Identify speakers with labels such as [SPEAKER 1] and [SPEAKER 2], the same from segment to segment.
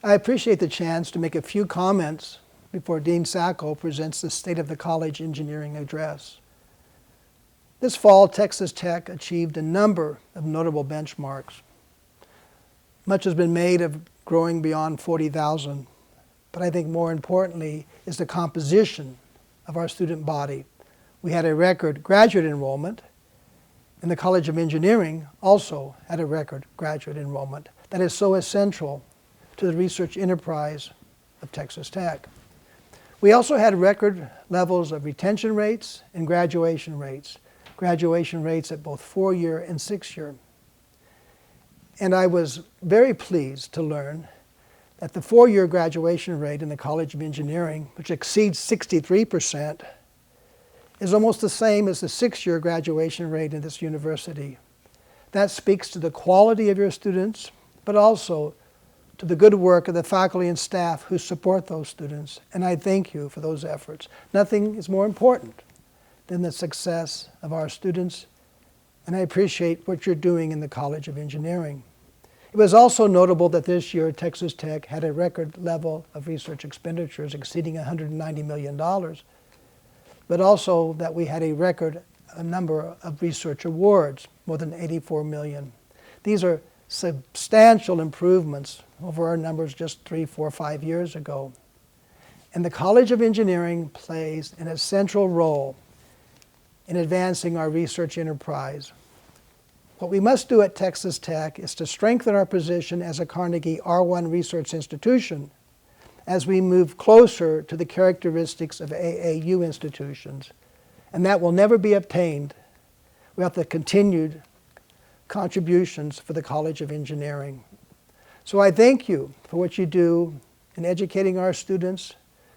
[SPEAKER 1] I appreciate the chance to make a few comments before Dean Sacco presents the State of the College Engineering Address. This fall, Texas Tech achieved a number of notable benchmarks. Much has been made of growing beyond 40,000, but I think more importantly is the composition of our student body. We had a record graduate enrollment, and the College of Engineering also had a record graduate enrollment. That is so essential to the research enterprise of Texas Tech. We also had record levels of retention rates and graduation rates at both 4-year and 6-year. And I was very pleased to learn that the 4-year graduation rate in the College of Engineering, which exceeds 63%, is almost the same as the 6-year graduation rate in this university. That speaks to the quality of your students, but also to the good work of the faculty and staff who support those students, and I thank you for those efforts. Nothing is more important than the success of our students, and I appreciate what you're doing in the College of Engineering. It was also notable that this year Texas Tech had a record level of research expenditures exceeding $190 million, but also that we had a number of research awards, more than 84 million. These are substantial improvements over our numbers just 3, 4, 5 years ago. And the College of Engineering plays an essential role in advancing our research enterprise. What we must do at Texas Tech is to strengthen our position as a Carnegie R1 research institution as we move closer to the characteristics of AAU institutions. And that will never be obtained without the continued contributions for the College of Engineering. So I thank you for what you do in educating our students,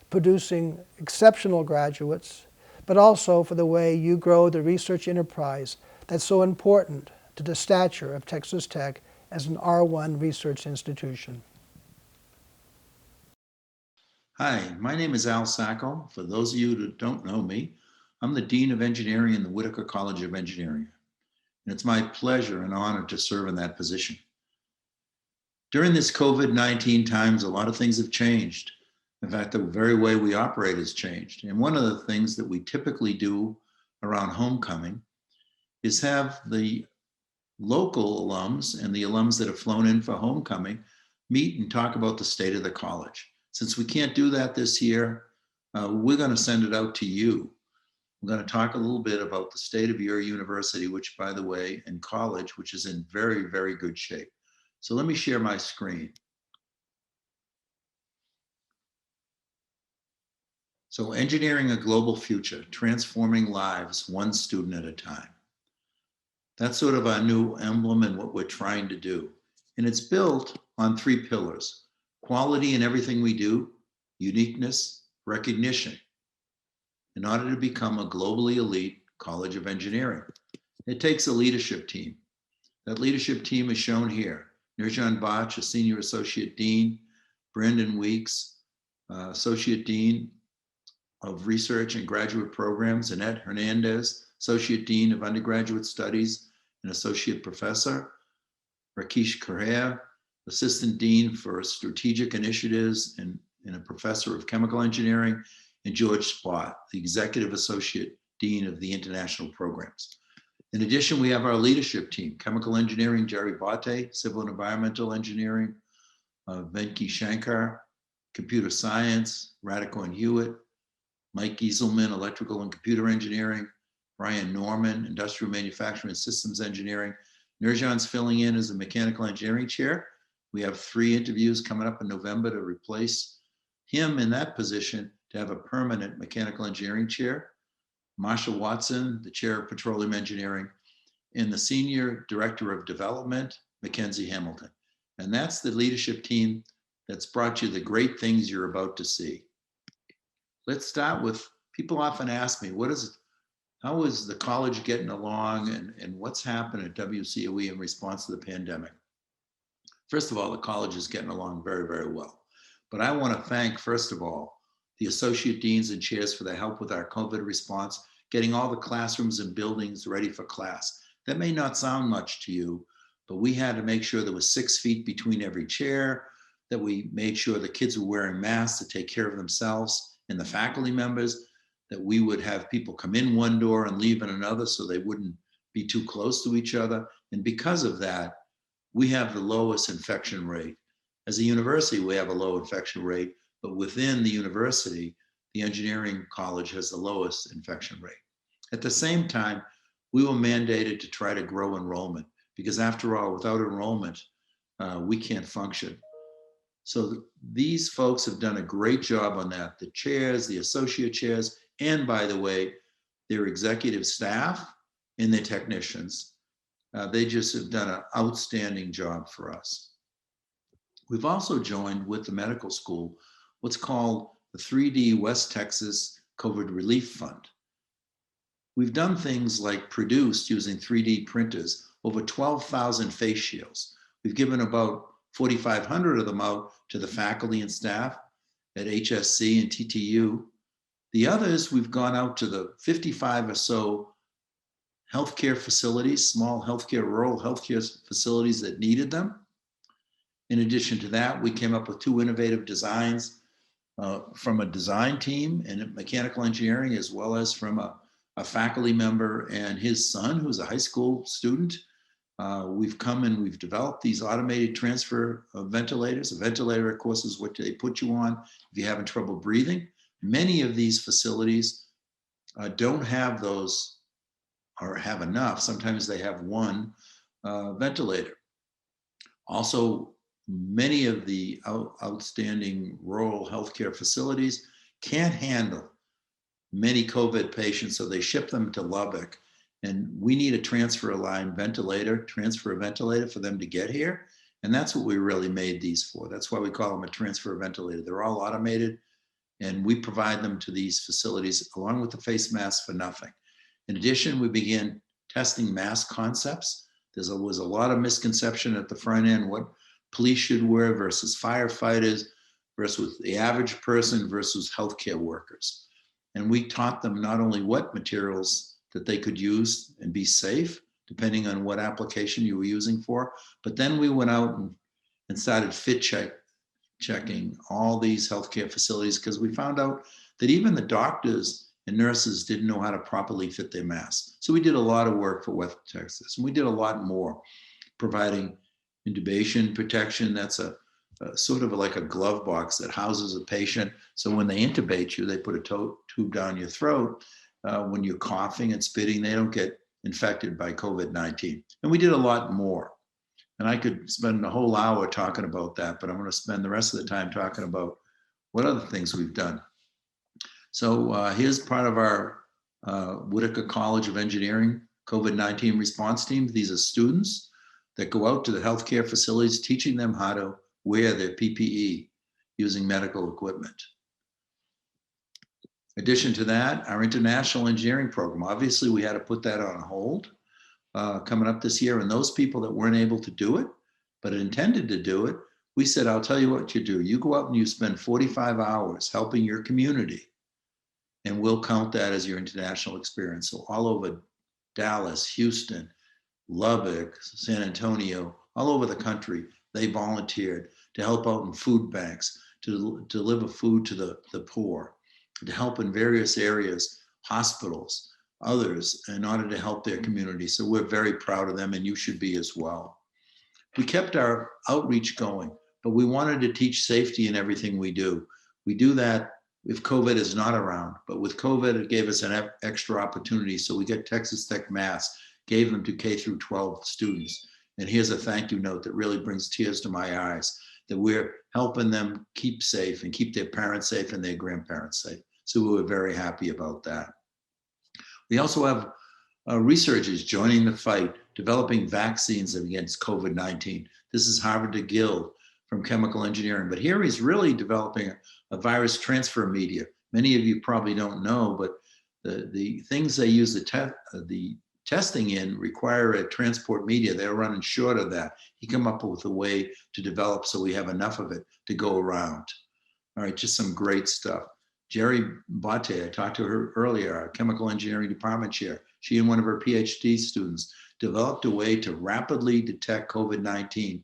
[SPEAKER 1] producing exceptional graduates, but also for the way you grow the research enterprise that's so important to the stature of Texas Tech as an R1 research institution.
[SPEAKER 2] Hi, my name is Al Sacco. For those of you who don't know me, I'm the Dean of Engineering in the Whitaker College of Engineering. And it's my pleasure and honor to serve in that position. During this COVID-19 times, a lot of things have changed. In fact, the very way we operate has changed. And one of the things that we typically do around homecoming is have the local alums and the alums that have flown in for homecoming meet and talk about the state of the college. Since we can't do that this year, we're going to send it out to you. We're going to talk a little bit about the state of your university, which, by the way, and college, which is in very, very good shape. So let me share my screen. So engineering a global future, transforming lives one student at a time. That's sort of our new emblem and what we're trying to do. And it's built on 3 pillars: quality in everything we do, uniqueness, recognition, in order to become a globally elite College of Engineering. It takes a leadership team. That leadership team is shown here. Nurjan Bach, a Senior Associate Dean, Brandon Weeks, Associate Dean of Research and Graduate Programs, Annette Hernandez, Associate Dean of Undergraduate Studies and Associate Professor, Rakesh Correa, Assistant Dean for Strategic Initiatives and a Professor of Chemical Engineering, and George Spott, the Executive Associate Dean of the International Programs. In addition, we have our leadership team: Chemical Engineering, Jerry Bate; Civil and Environmental Engineering, Venki Shankar; Computer Science, Radico and Hewitt; Mike Gieselman, Electrical and Computer Engineering; Brian Norman, Industrial Manufacturing and Systems Engineering. Nurjan's filling in as a Mechanical Engineering Chair. We have 3 interviews coming up in November to replace him in that position to have a permanent Mechanical Engineering Chair. Marsha Watson, the Chair of Petroleum Engineering, and the Senior Director of Development, Mackenzie Hamilton. And that's the leadership team that's brought you the great things you're about to see. Let's start with, people often ask me, how is the college getting along and what's happened at WCOE in response to the pandemic? First of all, the college is getting along very, very well. But I want to thank, first of all, the associate deans and chairs for their help with our COVID response, getting all the classrooms and buildings ready for class. That may not sound much to you, but we had to make sure there was 6 feet between every chair, that we made sure the kids were wearing masks to take care of themselves and the faculty members, that we would have people come in one door and leave in another so they wouldn't be too close to each other. And because of that, we have the lowest infection rate. As a university, we have a low infection rate, but within the university, the engineering college has the lowest infection rate. At the same time, we were mandated to try to grow enrollment because after all, without enrollment, we can't function. So these folks have done a great job on that. The chairs, the associate chairs, and by the way, their executive staff and their technicians. They just have done an outstanding job for us. We've also joined with the medical school what's called the 3D West Texas COVID Relief Fund. We've done things like produced using 3D printers over 12,000 face shields. We've given about 4,500 of them out to the faculty and staff at HSC and TTU. The others, we've gone out to the 55 or so healthcare facilities, small healthcare, rural healthcare facilities that needed them. In addition to that, we came up with 2 innovative designs from a design team in mechanical engineering, as well as from a faculty member and his son, who's a high school student. We've come and we've developed these automated transfer ventilators. A ventilator, of course, is what they put you on if you're having trouble breathing. Many of these facilities don't have those or have enough. Sometimes they have one ventilator. Also, many of the outstanding rural healthcare facilities can't handle many COVID patients, so they ship them to Lubbock. And we need a transfer ventilator for them to get here. And that's what we really made these for. That's why we call them a transfer ventilator. They're all automated, and we provide them to these facilities along with the face masks for nothing. In addition, we began testing mask concepts. There was a lot of misconception at the front end, what police should wear versus firefighters versus the average person versus healthcare workers. And we taught them not only what materials that they could use and be safe, depending on what application you were using for, but then we went out and started checking all these healthcare facilities because we found out that even the doctors and nurses didn't know how to properly fit their masks. So we did a lot of work for West Texas, and we did a lot more, providing intubation protection. That's a sort of like a glove box that houses a patient. So when they intubate you, they put a tube down your throat. When you're coughing and spitting, they don't get infected by COVID-19. And we did a lot more. And I could spend a whole hour talking about that, but I'm going to spend the rest of the time talking about what other things we've done. So here's part of our Whitaker College of Engineering COVID-19 response team. These are students that go out to the healthcare facilities, teaching them how to wear their PPE using medical equipment. In addition to that, our international engineering program, obviously we had to put that on hold coming up this year. And those people that weren't able to do it, but intended to do it, we said, I'll tell you what you do. You go out and you spend 45 hours helping your community, and we'll count that as your international experience. So all over Dallas, Houston, Lubbock, San Antonio, all over the country, they volunteered to help out in food banks, to deliver food to the poor, to help in various areas, hospitals, others, in order to help their community. So we're very proud of them, and you should be as well. We kept our outreach going, but we wanted to teach safety in everything we do. We do that if COVID is not around, but with COVID, it gave us an extra opportunity. So we get Texas Tech masks, gave them to K through 12 students. And here's a thank you note that really brings tears to my eyes, that we're helping them keep safe and keep their parents safe and their grandparents safe. So we were very happy about that. We also have researchers joining the fight, developing vaccines against COVID-19. This is Harvard DeGill from chemical engineering, but here he's really developing a virus transfer media. Many of you probably don't know, but the things they use the testing in require a transport media. They're running short of that. He came up with a way to develop so we have enough of it to go around. All right, just some great stuff. Jerry Bate, I talked to her earlier, our chemical engineering department chair. She and one of her PhD students developed a way to rapidly detect COVID-19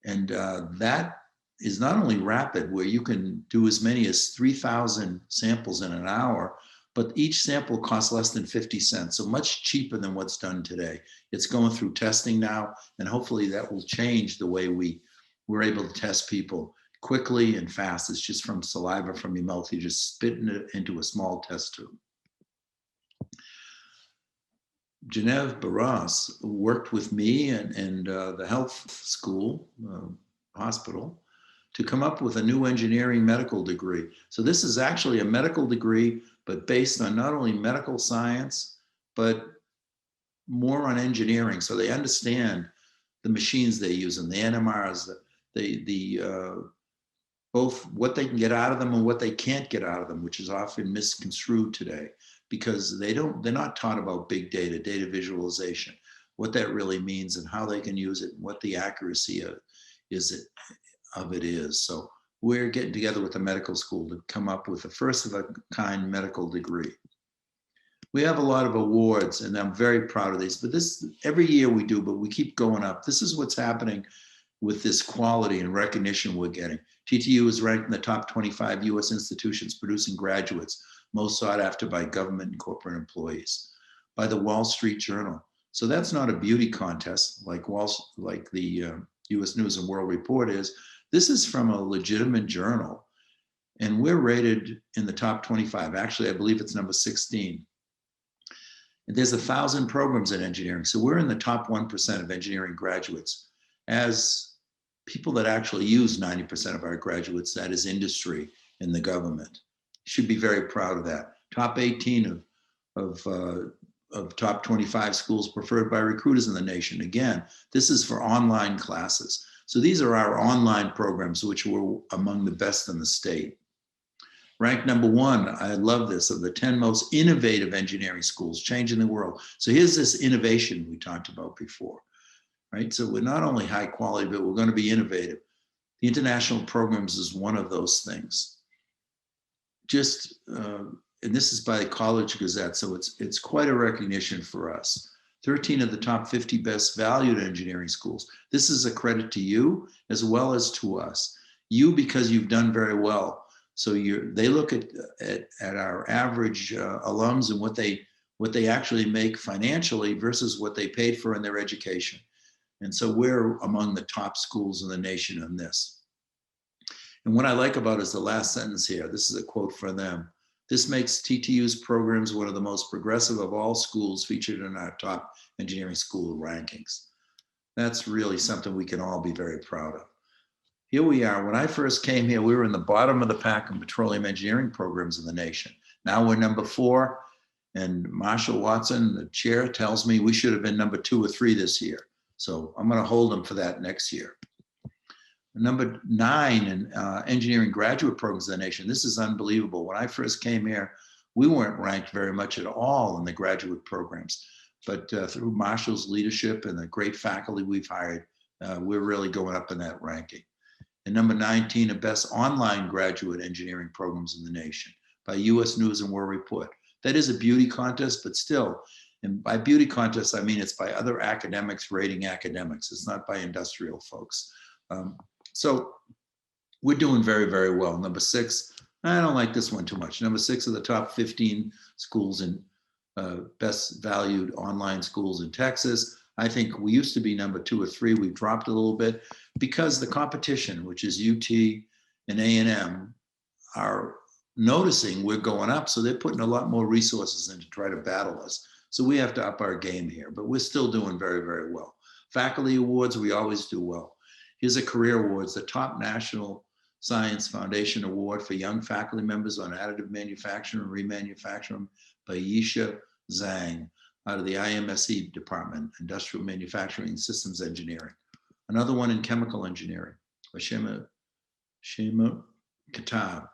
[SPEAKER 2] And that is not only rapid, where you can do as many as 3,000 samples in an hour, but each sample costs less than 50 cents, so much cheaper than what's done today. It's going through testing now, and hopefully that will change the way we're able to test people quickly and fast. It's just from saliva from your mouth. You're just spitting it into a small test tube. Genevieve Barras worked with me and the health school, hospital, to come up with a new engineering medical degree. So this is actually a medical degree, but based on not only medical science, but more on engineering. So they understand the machines they use and the NMRs, both what they can get out of them and what they can't get out of them, which is often misconstrued today, because they're not taught about big data, data visualization, what that really means and how they can use it, and what the accuracy of it is. So we're getting together with the medical school to come up with a first of a kind medical degree. We have a lot of awards, and I'm very proud of these, but this every year we do, but we keep going up. This is what's happening with this quality and recognition we're getting. TTU is ranked in the top 25 US institutions producing graduates, most sought after by government and corporate employees, by the Wall Street Journal. So that's not a beauty contest like the US News and World Report is. This is from a legitimate journal, and we're rated in the top 25. Actually, I believe it's number 16. And there's 1,000 programs in engineering. So we're in the top 1% of engineering graduates. As people that actually use 90% of our graduates, that is industry and the government. Should be very proud of that. Top 18 of top 25 schools preferred by recruiters in the nation. Again, this is for online classes. So these are our online programs, which were among the best in the state. Ranked number 1, I love this, of the 10 most innovative engineering schools changing the world. So here's this innovation we talked about before, right? So we're not only high quality, but we're going to be innovative. The international programs is one of those things. And this is by the College Gazette, so it's quite a recognition for us. 13 of the top 50 best valued engineering schools. This is a credit to you as well as to us. You, because you've done very well. So they look at our average alums and what they actually make financially versus what they paid for in their education. And so we're among the top schools in the nation on this. And what I like about is the last sentence here. This is a quote from them. This makes TTU's programs one of the most progressive of all schools featured in our top engineering school rankings. That's really something we can all be very proud of. Here we are. When I first came here, we were in the bottom of the pack in petroleum engineering programs in the nation. Now we're number 4, and Marshall Watson, the chair, tells me we should have been number 2 or 3 this year. So I'm going to hold him for that next year. Number 9 in engineering graduate programs in the nation. This is unbelievable. When I first came here, we weren't ranked very much at all in the graduate programs. But through Marshall's leadership and the great faculty we've hired, we're really going up in that ranking. And number 19, the best online graduate engineering programs in the nation by US News and World Report. That is a beauty contest, but still, and by beauty contest, I mean it's by other academics rating academics. It's not by industrial folks. So we're doing very, very well. Number 6, I don't like this one too much. Number 6 of the top 15 schools in best valued online schools in Texas. I think we used to be number 2 or 3. We've dropped a little bit because the competition, which is UT and A&M, are noticing we're going up. So they're putting a lot more resources in to try to battle us. So we have to up our game here, but we're still doing very, very well. Faculty awards, we always do well. Here's a career awards, the top National Science Foundation Award for young faculty members on additive manufacturing and remanufacturing by Yisha Zhang out of the IMSE department, Industrial Manufacturing and Systems Engineering. Another one in chemical engineering by Shema Katab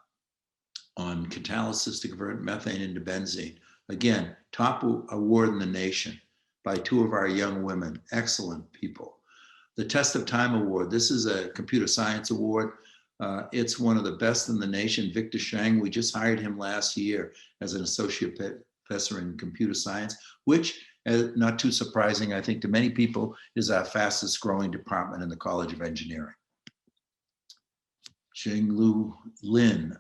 [SPEAKER 2] on catalysis to convert methane into benzene. Again, top award in the nation by 2 of our young women, excellent people. The Test of Time Award, this is a computer science award. It's one of the best in the nation. Victor Shang, we just hired him last year as an associate professor in computer science, which, not too surprising, I think to many people, is our fastest growing department in the College of Engineering. Xinglu Lin,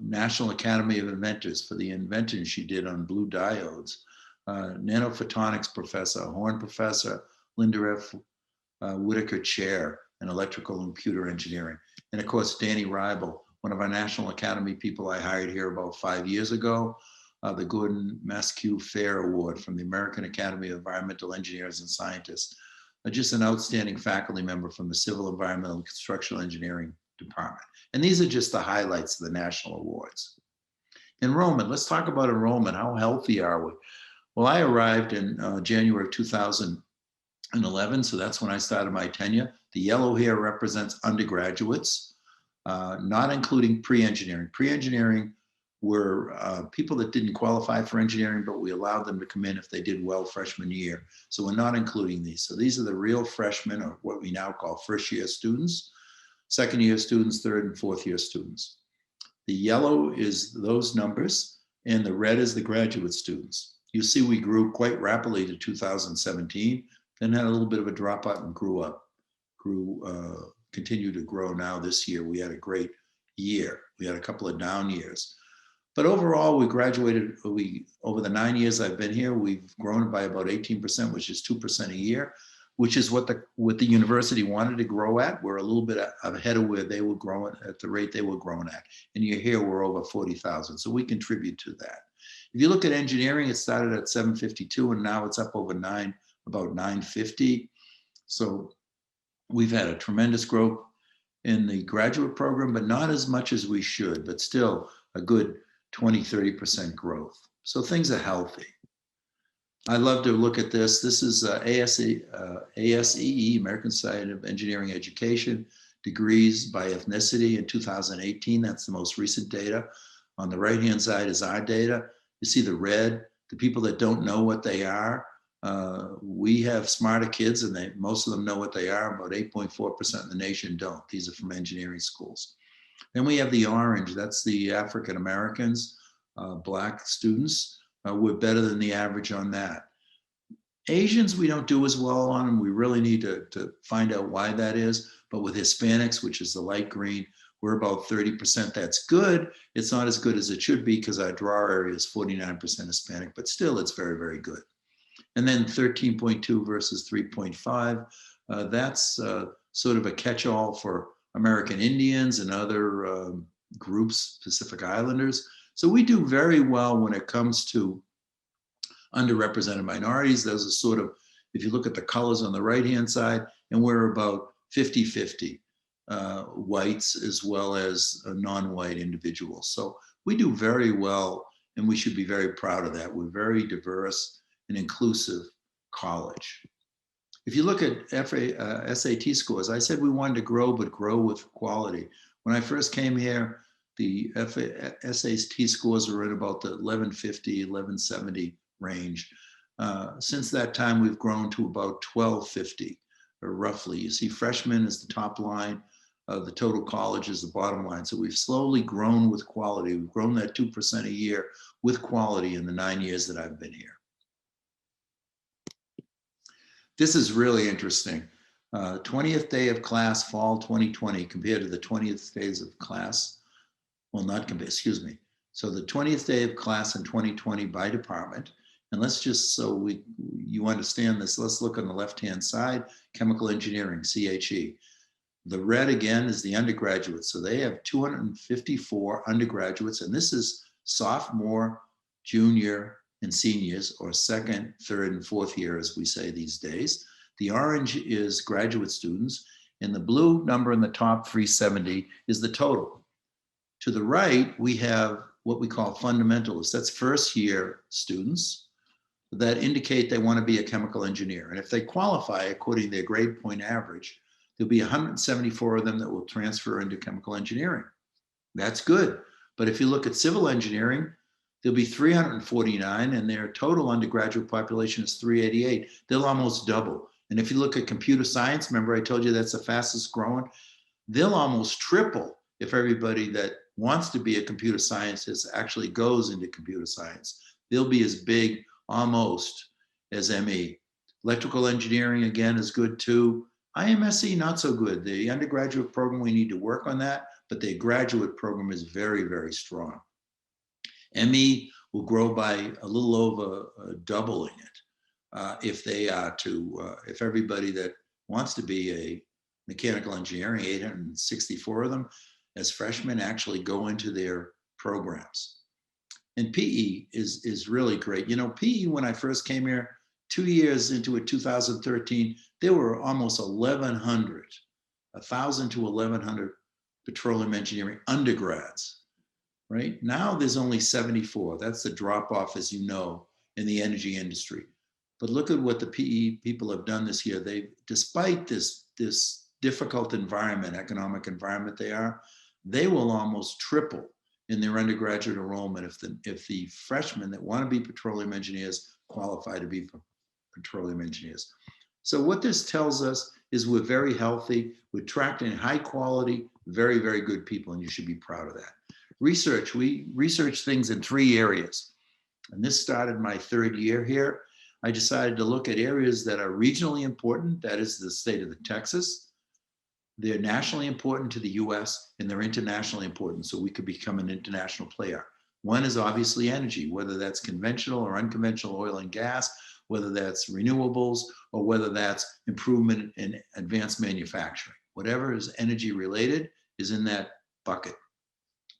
[SPEAKER 2] National Academy of Inventors for the invention she did on blue diodes. Nanophotonics professor, Horn professor, Linda F. Whitaker Chair in Electrical and Computer Engineering. And of course, Danny Reibel, one of our National Academy people I hired here about 5 years ago, the Gordon Maskew Fair Award from the American Academy of Environmental Engineers and Scientists. Just an outstanding faculty member from the Civil, Environmental, and Constructional Engineering Department. And these are just the highlights of the national awards. Enrollment, let's talk about enrollment. How healthy are we? Well, I arrived in January of 2011, so that's when I started my tenure. The yellow here represents undergraduates, not including pre-engineering. Pre-engineering were people that didn't qualify for engineering, but we allowed them to come in if they did well freshman year. So we're not including these. So these are the real freshmen, or what we now call first year students, second year students, third and fourth year students. The yellow is those numbers, and the red is the graduate students. You see we grew quite rapidly to 2017, then had a little bit of a dropout and continue to grow now this year. We had a great year. We had a couple of down years. But overall, we graduated, over the 9 years I've been here, we've grown by about 18%, which is 2% a year, which is what the university wanted to grow at. We're a little bit ahead of where they were growing, at the rate they were growing at. And you hear we're over 40,000, so we contribute to that. If you look at engineering, it started at 752, and now it's up over about 950. So we've had a tremendous growth in the graduate program, but not as much as we should, but still a good 20-30% growth. So things are healthy. I love to look at this. This is ASEE, American Society of Engineering Education, degrees by ethnicity in 2018. That's the most recent data. On the right-hand side is our data. You see the red, the people that don't know what they are. We have smarter kids, and most of them know what they are. About 8.4% of the nation don't. These are from engineering schools. Then we have the orange. That's the African Americans, Black students. We're better than the average on that. Asians, we don't do as well on, and we really need to find out why that is. But with Hispanics, which is the light green, we're about 30%. That's good. It's not as good as it should be because our draw area is 49% Hispanic, but still it's very, very good. And then 13.2 versus 3.5. That's sort of a catch-all for American Indians and other groups, Pacific Islanders. So we do very well when it comes to underrepresented minorities. Those are sort of, if you look at the colors on the right-hand side, and we're about 50-50, whites as well as non-white individuals. So we do very well, and we should be very proud of that. We're very diverse and inclusive college. If you look at SAT scores, I said we wanted to grow, but grow with quality. When I first came here, the SAT scores were at about the 1150, 1170 range. Since that time, we've grown to about 1250, or roughly. You see freshmen is the top line, the total college is the bottom line. So we've slowly grown with quality. We've grown that 2% a year with quality in the 9 years that I've been here. This is really interesting. 20th day of class, fall 2020, compared to the 20th days of class. Well, not compared, excuse me. So the 20th day of class in 2020 by department. And let's just, so you understand this, let's look on the left-hand side, chemical engineering, CHE. The red again is the undergraduates. So they have 254 undergraduates, and this is sophomore, junior, and seniors, or second, third, and fourth year, as we say these days. The orange is graduate students, and the blue number in the top, 370, is the total. To the right, we have what we call fundamentalists. That's first year students that indicate they want to be a chemical engineer. And if they qualify according to their grade point average, there'll be 174 of them that will transfer into chemical engineering. That's good. But if you look at civil engineering, there'll be 349, and their total undergraduate population is 388. They'll almost double. And if you look at computer science, remember I told you that's the fastest growing, they'll almost triple if everybody that wants to be a computer scientist actually goes into computer science. They'll be as big almost as ME. Electrical engineering, again, is good too. IMSE, not so good. The undergraduate program, we need to work on that, but their graduate program is very, very strong. ME will grow by a little over doubling it if they are to, if everybody that wants to be a mechanical engineering, 864 of them as freshmen actually go into their programs. And PE is really great. You know, PE, when I first came here, 2 years into it, 2013, there were almost 1,100, 1,000 to 1,100 petroleum engineering undergrads. Right now, there's only 74. That's the drop off, as you know, in the energy industry. But look at what the PE people have done this year. They, despite this difficult environment, economic environment they will almost triple in their undergraduate enrollment if the freshmen that want to be petroleum engineers qualify to be petroleum engineers. So what this tells us is we're very healthy. We're attracting high quality, very, very good people, and you should be proud of that. Research, we research things in 3 areas. And this started my 3rd year here. I decided to look at areas that are regionally important, that is the state of Texas. They're nationally important to the US, and they're internationally important, so we could become an international player. One is obviously energy, whether that's conventional or unconventional oil and gas, whether that's renewables, or whether that's improvement in advanced manufacturing. Whatever is energy related is in that bucket.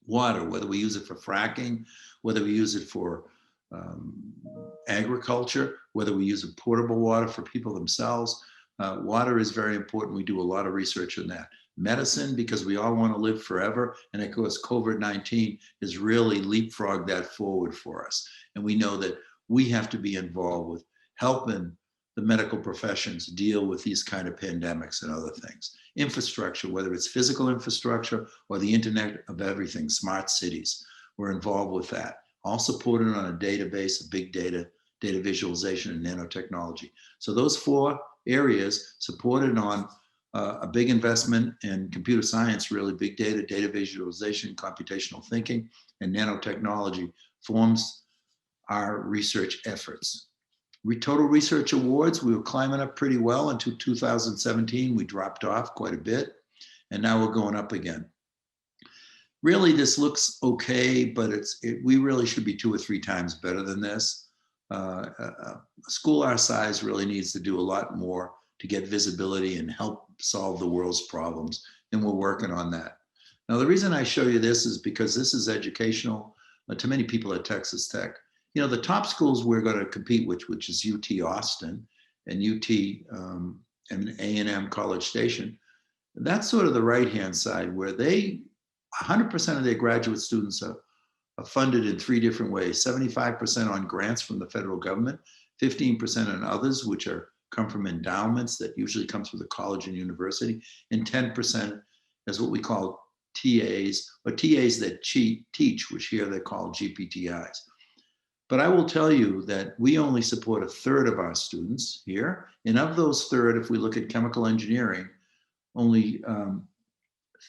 [SPEAKER 2] Water, whether we use it for fracking, whether we use it for agriculture, whether we use it portable water for people themselves. Water is very important. We do a lot of research on that. Medicine, because we all want to live forever. And of course, COVID-19 has really leapfrogged that forward for us. And we know that we have to be involved with helping the medical professions deal with these kind of pandemics and other things. Infrastructure, whether it's physical infrastructure or the Internet of Everything, smart cities, we're involved with that. All supported on a database of big data, data visualization, and nanotechnology. So those 4 areas supported on a big investment in computer science, really big data, data visualization, computational thinking, and nanotechnology forms our research efforts. Total research awards, we were climbing up pretty well until 2017. We dropped off quite a bit, and now we're going up again. Really, this looks okay, but we really should be 2 or 3 times better than this. A school our size really needs to do a lot more to get visibility and help solve the world's problems, and we're working on that. Now, the reason I show you this is because this is educational to many people at Texas Tech. You know, the top schools we're going to compete with, which is UT Austin and UT and A&M College Station, that's sort of the right-hand side where 100% of their graduate students are funded in 3 different ways: 75% on grants from the federal government, 15% on others, which come from endowments that usually come through the college and university, and 10% as what we call TAs, or TAs that teach, which here they're called GPTIs. But I will tell you that we only support 1/3 of our students here. And of those 1/3, if we look at chemical engineering, only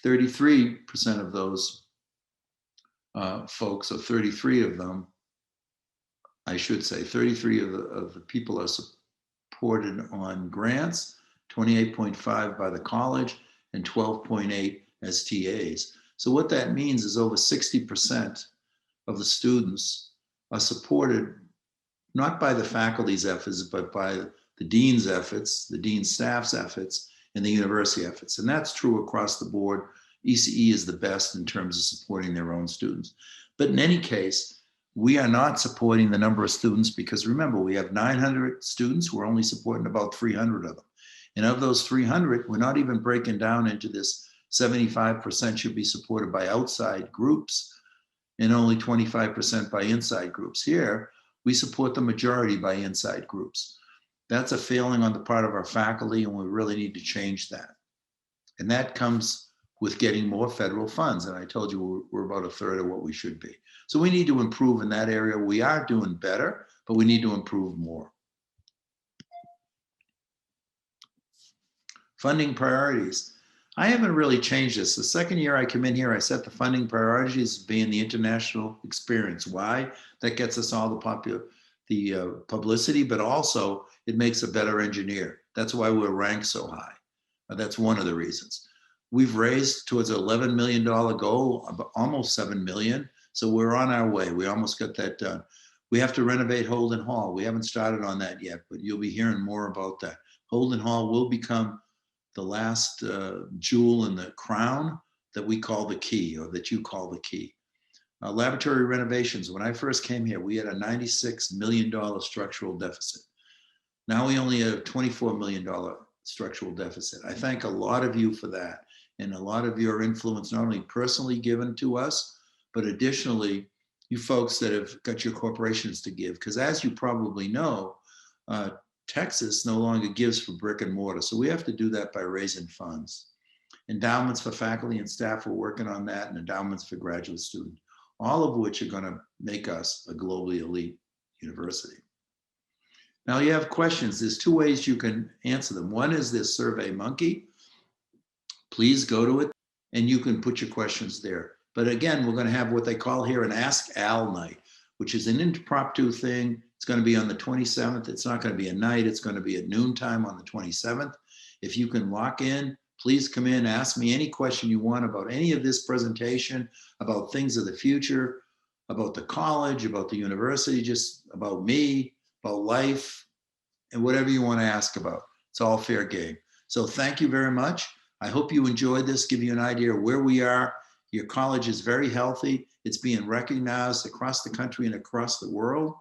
[SPEAKER 2] 33% of those folks, or 33 of them, I should say, 33 of the people are supported on grants, 28.5 by the college, and 12.8 as TAs. So what that means is over 60% of the students are supported not by the faculty's efforts, but by the dean's efforts, the dean's staff's efforts, and the university efforts. And that's true across the board. ECE is the best in terms of supporting their own students. But in any case, we are not supporting the number of students because remember, we have 900 students. We're only supporting about 300 of them. And of those 300, we're not even breaking down into this 75% should be supported by outside groups and only 25% by inside groups. Here, we support the majority by inside groups. That's a failing on the part of our faculty, and we really need to change that. And that comes with getting more federal funds. And I told you we're about 1/3 of what we should be. So we need to improve in that area. We are doing better, but we need to improve more. Funding priorities. I haven't really changed this. The second year I come in here, I set the funding priorities as being the international experience. Why? That gets us all the publicity, but also it makes a better engineer. That's why we're ranked so high. That's one of the reasons. We've raised towards an $11 million goal, almost 7 million. So we're on our way. We almost got that done. We have to renovate Holden Hall. We haven't started on that yet, but you'll be hearing more about that. Holden Hall will become the last jewel in the crown that we call the key, or that you call the key. Laboratory renovations. When I first came here, we had a $96 million structural deficit. Now we only have a $24 million structural deficit. I thank a lot of you for that, and a lot of your influence, not only personally given to us, but additionally, you folks that have got your corporations to give. Because as you probably know, Texas no longer gives for brick and mortar. So we have to do that by raising funds. Endowments for faculty and staff, we're working on that, and endowments for graduate students, all of which are going to make us a globally elite university. Now you have questions. There's two ways you can answer them. One is this Survey Monkey. Please go to it and you can put your questions there. But again, we're going to have what they call here an Ask Al night, which is an impromptu thing. It's going to be on the 27th. It's not going to be a night. It's going to be at noontime on the 27th. If you can lock in, please come in, ask me any question you want about any of this presentation, about things of the future, about the college, about the university, just about me, about life, and whatever you want to ask about. It's all fair game. So thank you very much. I hope you enjoyed this, give you an idea of where we are. Your college is very healthy. It's being recognized across the country and across the world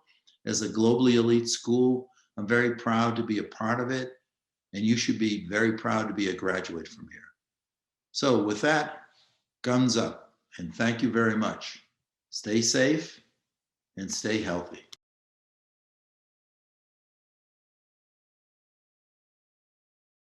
[SPEAKER 2] as a globally elite school. I'm very proud to be a part of it, and you should be very proud to be a graduate from here. So with that, guns up, and thank you very much. Stay safe and stay healthy.